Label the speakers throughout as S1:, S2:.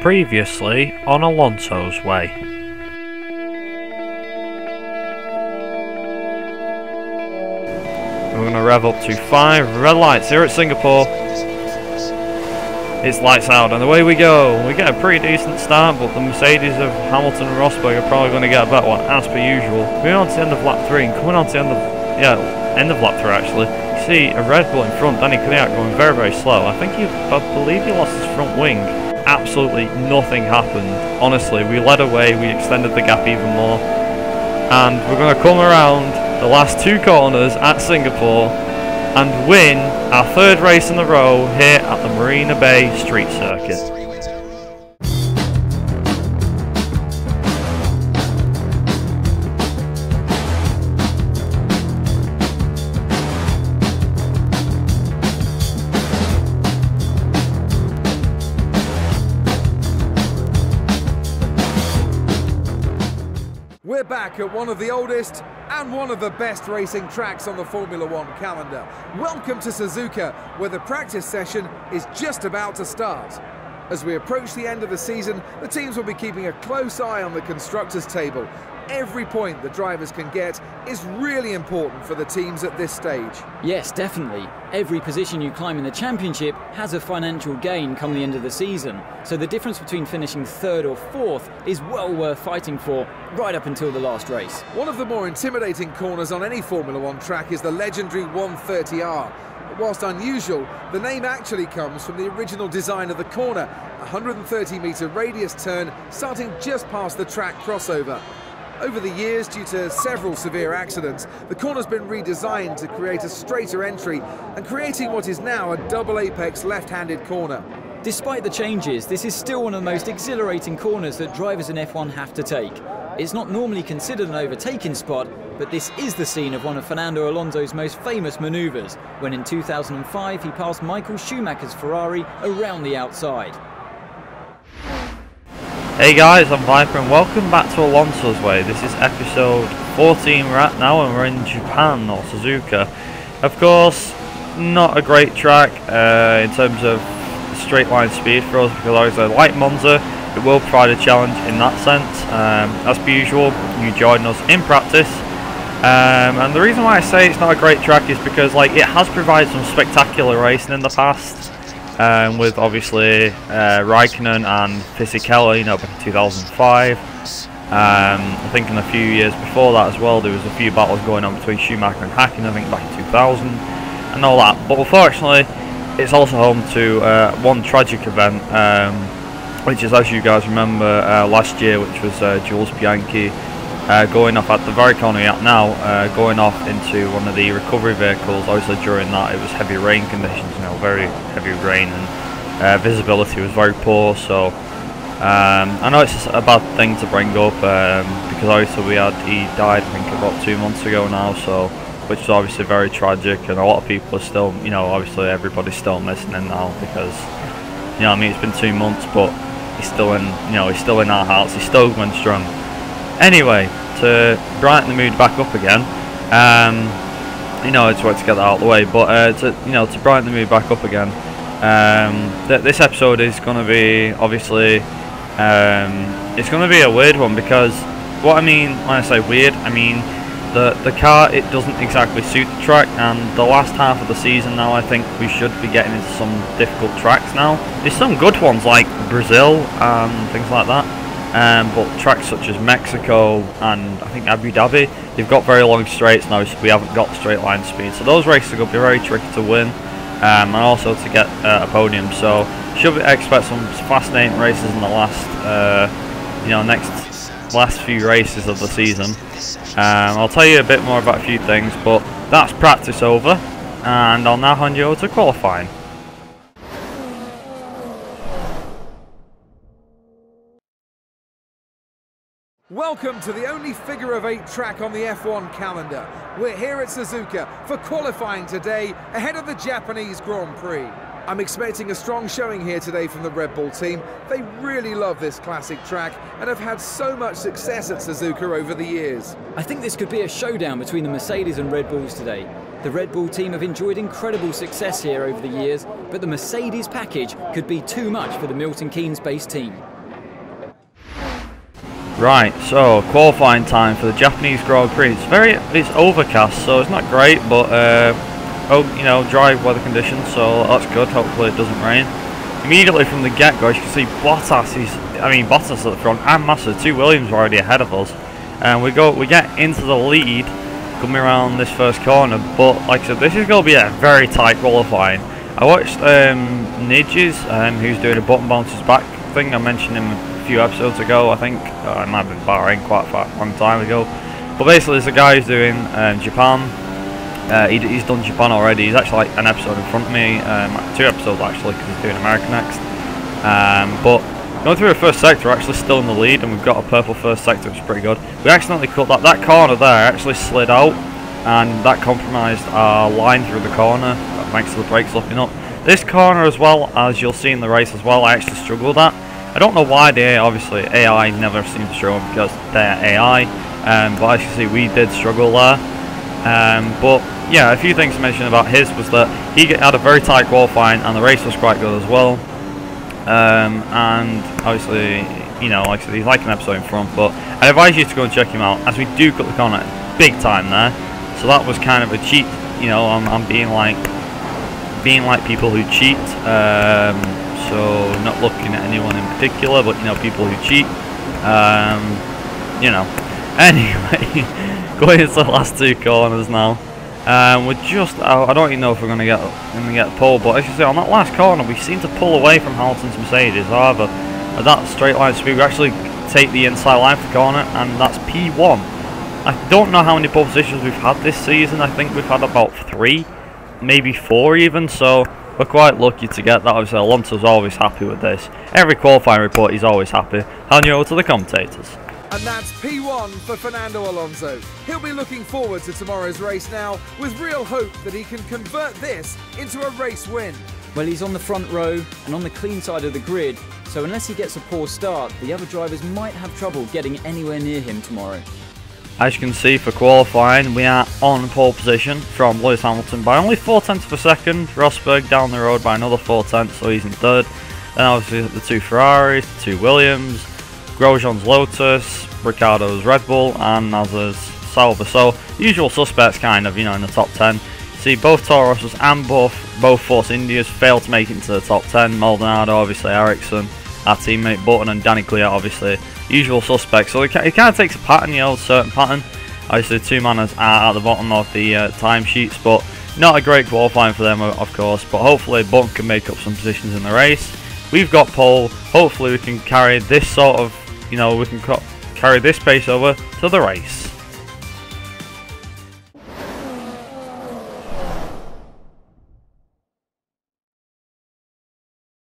S1: Previously on Alonso's way. We're going to rev up to 5 red lights here at Singapore. It's lights out and away we go. We get a pretty decent start, but the Mercedes of Hamilton and Rosberg are probably going to get a better one as per usual. Moving on to the end of lap 3 and coming on to the end of lap 3 actually. You see a Red Bull in front, Danny Kvyat going very, very slow. I believe he lost his front wing. Absolutely nothing happened. Honestly, we led away, we extended the gap even more. And we're going to come around the last 2 corners at Singapore and win our 3rd race in a row here at the Marina Bay Street Circuit.
S2: We're back at one of the oldest and one of the best racing tracks on the Formula One calendar. Welcome to Suzuka, where the practice session is just about to start. As we approach the end of the season, the teams will be keeping a close eye on the constructors' table. Every point the drivers can get is really important for the teams at this stage.
S3: Yes, definitely. Every position you climb in the championship has a financial gain come the end of the season. So the difference between finishing 3rd or 4th is well worth fighting for right up until the last race. One
S2: of the more intimidating corners on any Formula One track is the legendary 130R. But whilst unusual, the name actually comes from the original design of the corner, a 130-metre radius turn starting just past the track crossover. Over the years, due to several severe accidents, the corner's been redesigned to create a straighter entry and creating what is now a double apex left-handed corner.
S3: Despite the changes, this is still one of the most exhilarating corners that drivers in F1 have to take. It's not normally considered an overtaking spot, but this is the scene of one of Fernando Alonso's most famous manoeuvres, when in 2005 he passed Michael Schumacher's Ferrari around the outside.
S1: Hey guys, I'm Viper and welcome back to Alonso's Way. This is episode 14 we're at now and we're in Japan, or Suzuka. Of course, not a great track in terms of straight line speed for us, because like Monza, it will provide a challenge in that sense. As per usual, you join us in practice. And the reason why I say it's not a great track is because it has provided some spectacular racing in the past. With obviously Raikkonen and Fisichella, back in 2005. I think in a few years before that as well, there was a few battles going on between Schumacher and Hakkinen, I think back in 2000, and all that. But unfortunately, it's also home to one tragic event, which is, as you guys remember, last year, which was Jules Bianchi going off at the very corner we're at now, going off into one of the recovery vehicles. Obviously during that it was heavy rain conditions, very heavy rain, and visibility was very poor, so I know it's a bad thing to bring up, because obviously he died I think about 2 months ago now, so which is obviously very tragic, and a lot of people are still, obviously everybody's still missing him now, because it's been 2 months, but he's still in he's still in our hearts, he's still going strong. Anyway, to brighten the mood back up again, I just wanted to get that out of the way, but to brighten the mood back up again, this episode is going to be, obviously, it's going to be a weird one, because what I mean when I say weird, I mean the car, it doesn't exactly suit the track, and the last half of the season now, I think we should be getting into some difficult tracks now. There's some good ones like Brazil and things like that. But tracks such as Mexico and I think Abu Dhabi, they've got very long straights now, so we haven't got straight line speed. So those races are going to be very tricky to win, and also to get a podium. So should expect some fascinating races in the last few races of the season. I'll tell you a bit more about a few things, but that's practice over, and I'll now hand you over to qualifying.
S2: Welcome to the only figure-of-8 track on the F1 calendar. We're here at Suzuka for qualifying today ahead of the Japanese Grand Prix. I'm expecting a strong showing here today from the Red Bull team. They really love this classic track and have had so much success at Suzuka over the years.
S3: I think this could be a showdown between the Mercedes and Red Bulls today. The Red Bull team have enjoyed incredible success here over the years, but the Mercedes package could be too much for the Milton Keynes-based team.
S1: Right, so qualifying time for the Japanese Grand Prix. It's overcast, so it's not great, but you know, dry weather conditions, so that's good. Hopefully it doesn't rain. Immediately from the get-go, as you can see, Bottas at the front, and Massa. 2 Williams are already ahead of us, and we get into the lead coming around this first corner. But like I said, this is going to be a very tight qualifying. I watched Nidges, who's doing a button bounces back thing. I mentioned him a few episodes ago, I think. I might have been Bahrain quite a long time ago. But basically, there's a guy who's doing Japan. He's done Japan already. He's actually like an episode in front of me, 2 episodes actually, because he's doing America next. But going through the first sector, we're actually still in the lead, and we've got a purple first sector, which is pretty good. We accidentally cut that corner there, actually slid out, and that compromised our line through the corner, thanks to the brakes locking up. This corner as well, as you'll see in the race as well, I actually struggled at. I don't know why obviously AI never seems to show them because they're AI, but as you see, we did struggle there. But yeah, a few things to mention about his was that he had a very tight qualifying, and the race was quite good as well. And obviously, you know, like I said, he's like an episode in front, but I advise you to go and check him out, as we do cut the corner big time there. So that was kind of a cheat, you know. I'm being like people who cheat. So not looking at anyone in particular, but you know, people who cheat. You know. Anyway, going into the last 2 corners now. We're just I don't even know if we're gonna get a pole, but as you see on that last corner, we seem to pull away from Hamilton's Mercedes. However, at that straight line speed, we actually take the inside line for the corner, and that's P1. I don't know how many pole positions we've had this season. I think we've had about 3, maybe 4 even. So we're quite lucky to get that. Obviously, Alonso's always happy with this. Every qualifying report, he's always happy. Hand you over to the commentators.
S2: And that's P1 for Fernando Alonso. He'll be looking forward to tomorrow's race now, with real hope that he can convert this into a race win.
S3: Well, he's on the front row and on the clean side of the grid, so unless he gets a poor start, the other drivers might have trouble getting anywhere near him tomorrow.
S1: As you can see, for qualifying, we are on pole position from Lewis Hamilton by only 0.4 of a second. Rosberg down the road by another 0.4, so he's in 3rd. Then obviously the 2 Ferraris, the 2 Williams, Grosjean's Lotus, Ricciardo's Red Bull, and Mazda's Sauber. So usual suspects, kind of, you know, in the top 10. See, both Toro Rossos and both Force Indias failed to make it into the top 10. Maldonado, obviously Ericsson, our teammate Button, and Danny Clear, obviously usual suspects. So it kind of takes a pattern, you know, a certain pattern. Obviously, the 2 manners are at the bottom of the timesheets, but not a great qualifying for them, of course. But hopefully, Button can make up some positions in the race. We've got pole. Hopefully, we can carry this sort of, you know, we can carry this pace over to the race.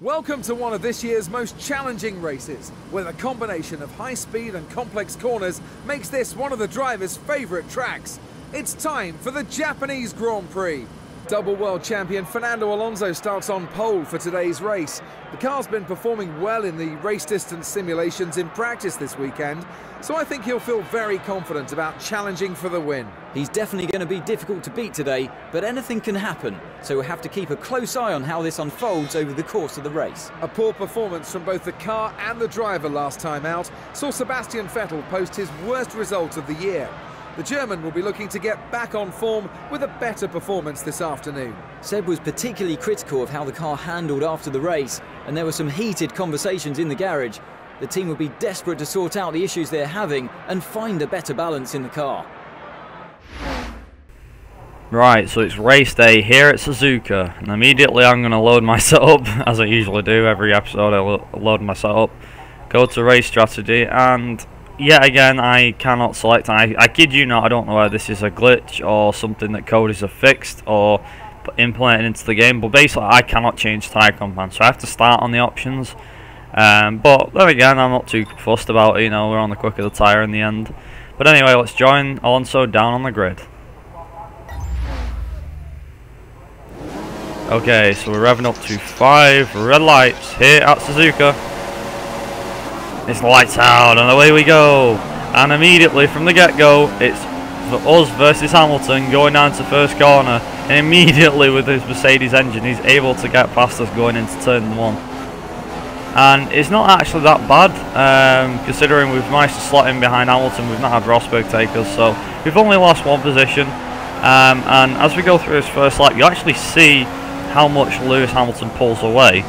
S2: Welcome to one of this year's most challenging races, where the combination of high speed and complex corners makes this one of the drivers' favourite tracks. It's time for the Japanese Grand Prix. Double world champion Fernando Alonso starts on pole for today's race. The car's been performing well in the race distance simulations in practice this weekend, so I think he'll feel very confident about challenging for the win.
S3: He's definitely going to be difficult to beat today, but anything can happen, so we'll have to keep a close eye on how this unfolds over the course of the race.
S2: A poor performance from both the car and the driver last time out saw Sebastian Vettel post his worst result of the year. The German will be looking to get back on form with a better performance this afternoon.
S3: Seb was particularly critical of how the car handled after the race, and there were some heated conversations in the garage. The team will be desperate to sort out the issues they're having and find a better balance in the car.
S1: Right, so it's race day here at Suzuka, and immediately I'm going to load my setup, as I usually do every episode. I load my setup, go to race strategy, and yet again I cannot select. I kid you not, I don't know whether this is a glitch or something that coders have fixed or implemented into the game, but basically I cannot change tyre compound, so I have to start on the options. But then again, I'm not too fussed about it, you know, we're on the quick of the tyre in the end. But anyway, let's join Alonso down on the grid. Okay, so we're revving up to 5 red lights here at Suzuka. It's lights out and away we go. And immediately from the get-go, it's us versus Hamilton going down to first corner. And immediately with his Mercedes engine, he's able to get past us going into turn 1. and it's not actually that bad, considering we've managed to slot in behind Hamilton. We've not had Rosberg take us, so we've only lost one position. And as we go through this first lap, you actually see how much Lewis Hamilton pulls away.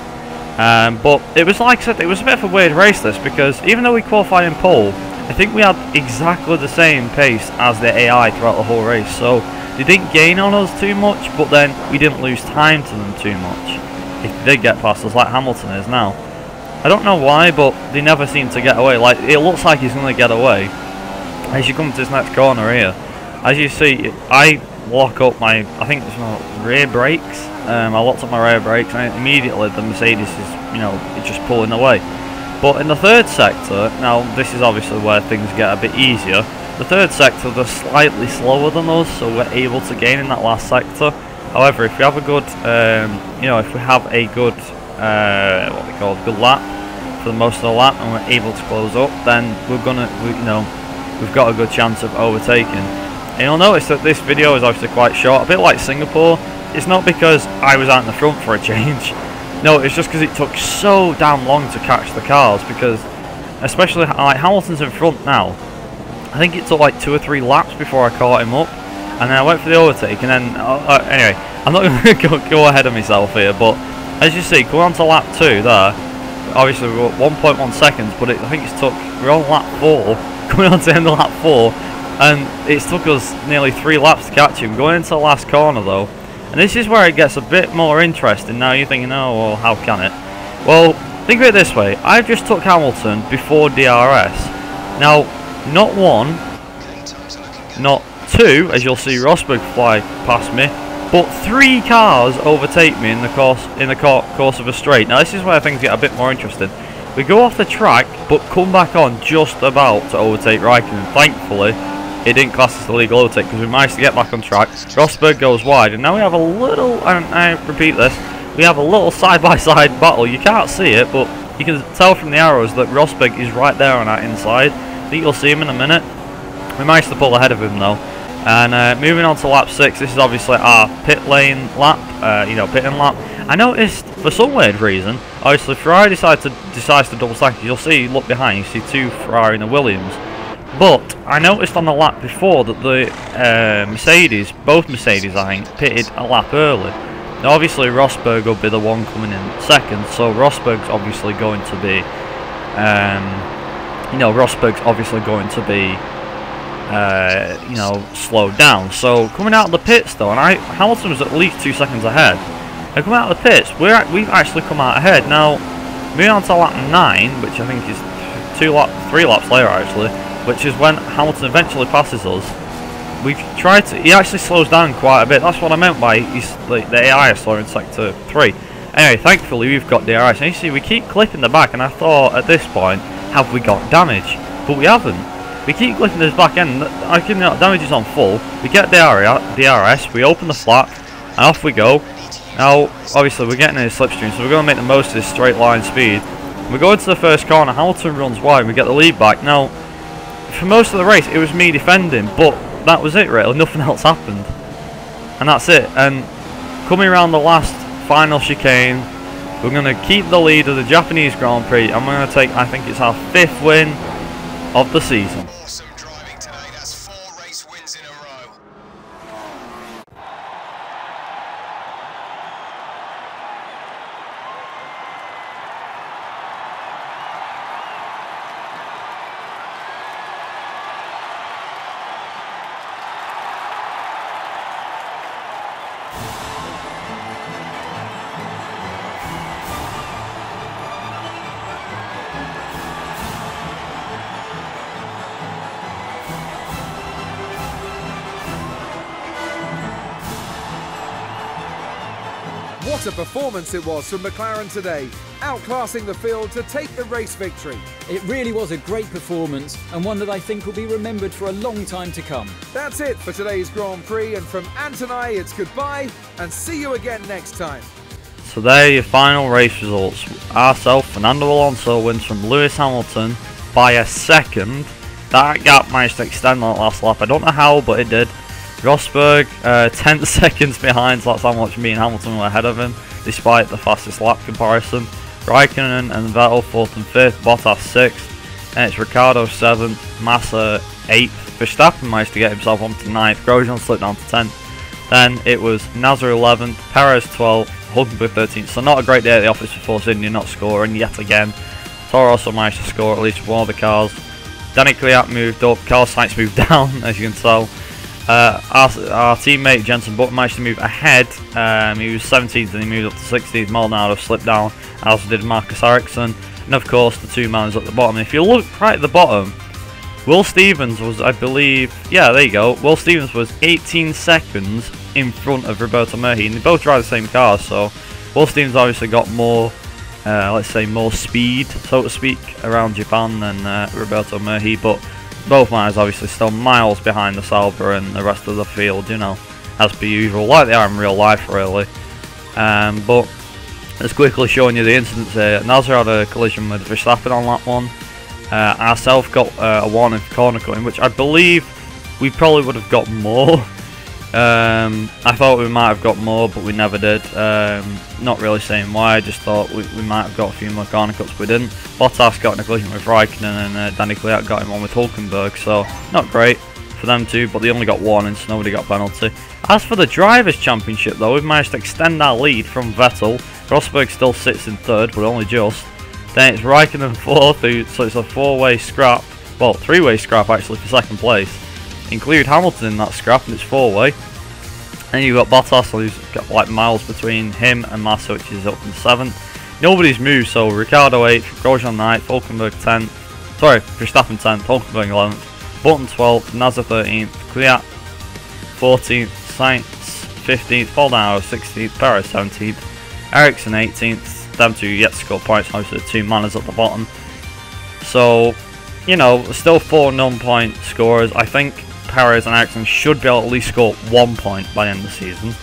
S1: But it was, like I said, it was a bit of a weird race this, because even though we qualified in pole, I think we had exactly the same pace as the AI throughout the whole race, so they didn't gain on us too much, but then we didn't lose time to them too much. If they did get past us, like Hamilton is now. I don't know why, but they never seem to get away. Like, it looks like he's going to get away as you come to this next corner here. As you see, I lock up my, I think it's my rear brakes. I locked up my rear brakes, and immediately the Mercedes is, you know, it's just pulling away. But in the third sector, now this is obviously where things get a bit easier. The third sector, they're slightly slower than us, so we're able to gain in that last sector. However, if we have a good, you know, if we have a good, what we call a good lap for the most of the lap, and we're able to close up, then we're gonna, you know, we've got a good chance of overtaking. And you'll notice that this video is obviously quite short, a bit like Singapore. It's not because I was out in the front for a change. No, it's just because it took so damn long to catch the cars, because especially like Hamilton's in front now. I think it took like 2 or 3 laps before I caught him up, and then I went for the overtake, and then anyway, I'm not going to go ahead of myself here, but as you see, going on to lap 2 there, obviously we were 1.1 seconds, but I think we're on lap 4, going on to the end of lap 4, and it took us nearly 3 laps to catch him. Going into the last corner though, and this is where it gets a bit more interesting. Now you're thinking, oh, well, how can it? Well, think of it this way. I just took Hamilton before DRS. Now, not 1, not 2, as you'll see Rosberg fly past me, but 3 cars overtake me in the course of a straight. Now, this is where things get a bit more interesting. We go off the track, but come back on just about to overtake Raikkonen. Thankfully, it didn't class as a legal overtake, because we managed to get back on track. Rosberg goes wide, and now we have a little, and I repeat this, we have a little side-by-side battle. You can't see it, but you can tell from the arrows that Rosberg is right there on that inside. I think you'll see him in a minute. We managed to pull ahead of him though. And moving on to lap 6, this is obviously our pit lane lap, you know, pitting lap. I noticed, for some weird reason, obviously Ferrari decides to double stack. You'll see, look behind, you see 2 Ferrari and a Williams. But I noticed on the lap before that the Mercedes, both Mercedes I think, pitted a lap early. Now obviously Rosberg will be the one coming in second, so Rosberg's obviously going to be, you know, you know, slowed down. So coming out of the pits though, and Hamilton was at least 2 seconds ahead. And coming out of the pits, we've actually come out ahead. Now moving on to lap 9, which I think is 3 laps later actually, which is when Hamilton eventually passes us. We've tried to, he actually slows down quite a bit. That's what I meant by the AI is slower in sector 3. Anyway, thankfully we've got DRS. And you see, we keep clipping the back, and I thought at this point, have we got damage? But we haven't. We keep clipping this back end. I can, you know, damage is on full. We get DRS, we open the flap, and off we go. Now, obviously we're getting in a slipstream, so we're going to make the most of this straight line speed. We go into the first corner, Hamilton runs wide, we get the lead back. Now, for most of the race, it was me defending, but that was it really, nothing else happened. And that's it. And coming around the last final chicane, we're going to keep the lead of the Japanese Grand Prix, and we're going to take, I think it's our 5th win of the season.
S4: Awesome driving today, that's 4 race wins in a row.
S2: What a performance it was from McLaren today, outclassing the field to take the race victory.
S3: It really was a great performance, and one that I think will be remembered for a long time to come.
S2: That's it for today's Grand Prix, and from Ant and I, it's goodbye, and see you again next time.
S1: So there are your final race results. Ourselves, Fernando Alonso wins from Lewis Hamilton by a second. That gap managed to extend on the last lap. I don't know how, but it did. Rosberg 10 seconds behind, so that's how much me and Hamilton were ahead of him, despite the fastest lap comparison. Raikkonen and Vettel 4th and 5th, Bottas 6th, and it's Ricciardo 7th, Massa 8th, Verstappen managed to get himself onto 9th, Grosjean slipped down to 10th, then it was Nasser 11th, Perez 12th, Hulkenberg 13th, so not a great day at the office for Force India, not scoring yet again. Toro also managed to score at least one of the cars. Danny Kvyat moved up, Carlos Sainz moved down, as you can tell. Our teammate Jenson Button managed to move ahead. He was 17th and he moved up to 16th. Maldonado slipped down, as did Marcus Ericsson, and of course the two mans at the bottom. And if you look right at the bottom, Will Stevens was, I believe, yeah, there you go. Will Stevens was 18 seconds in front of Roberto Merhi, and they both drive the same car. So Will Stevens obviously got more, let's say, more speed, so to speak, around Japan than Roberto Merhi, but both mines obviously still miles behind the Sauber and the rest of the field, you know, as per usual, like they are in real life, really. But just quickly showing you the incidents here. Nasser had a collision with Verstappen on lap 1. Ourselves got a warning for corner cutting, which I believe we probably would have got more. I thought we might have got more, but we never did. Not really saying why, I just thought we might have got a few more corner cuts, but we didn't. Bottas got in a collision with Raikkonen, and Danny Kvyat got him on with Hulkenberg, so not great for them two, but they only got warnings, so nobody got a penalty. As for the Drivers' Championship, though, we've managed to extend our lead from Vettel. Rosberg still sits in 3rd, but only just. Then it's Raikkonen 4th, so it's a 4-way scrap, well, 3-way scrap actually for 2nd place. Include Hamilton in that scrap, and it's 4-way. Then you've got Bottas, who's got like miles between him and Massa, which is up in 7th. Nobody's moved, so Ricciardo 8th, Grosjean 9th, Hulkenberg 10th, sorry, Verstappen 10th, Hulkenberg 11th, Button 12th, Nasser 13th, Kvyat 14th, Sainz 15th, Maldonado 16th, Perez 17th, Ericsson 18th. Them two yet to score points, obviously the two manners at the bottom. So, you know, still 4 non-point scorers. I think Perez and Ericsson should be able to at least score 1 point by the end of the season.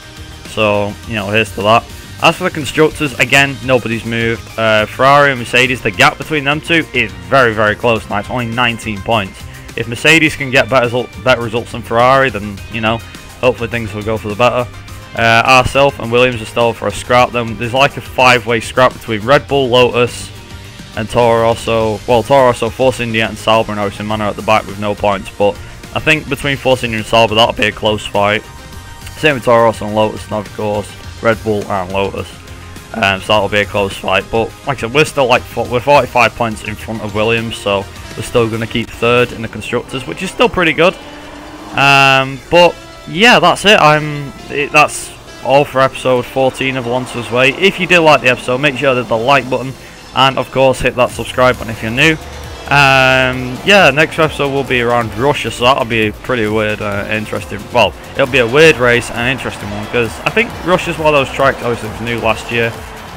S1: So, you know, here's to that. As for the constructors, again, nobody's moved. Ferrari and Mercedes, the gap between them two is very, very close now. It's only 19 points. If Mercedes can get better results than Ferrari, then, you know, hopefully things will go for the better. Ourselves and Williams are still for a scrap. Then there's like a 5-way scrap between Red Bull, Lotus, and Toro Rosso. Well, Toro Rosso, Force India, and Sauber, and obviously Manor at the back with no points. But I think between Force India and Sauber, that'll be a close fight. Same with Toro Rosso and Lotus, and of course Red Bull and Lotus. So that'll be a close fight. But like I said, we're still we're 45 points in front of Williams, so we're still going to keep 3rd in the constructors, which is still pretty good. But yeah, that's it. That's all for episode 14 of Alonso's Way. If you did like the episode, make sure to hit the like button, and of course hit that subscribe button if you're new. Yeah, next episode will be around Russia, so that'll be a pretty weird, interesting. Well, it'll be a weird race and an interesting one, because I think Russia's one of those tracks. Obviously, it was new last year.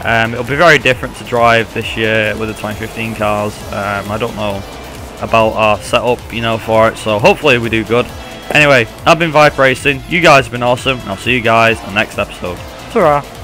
S1: It'll be very different to drive this year with the 2015 cars. I don't know about our setup, you know, for it. So hopefully we do good. Anyway, I've been Vipe Racing. You guys have been awesome, and I'll see you guys in the next episode. Ta-ra!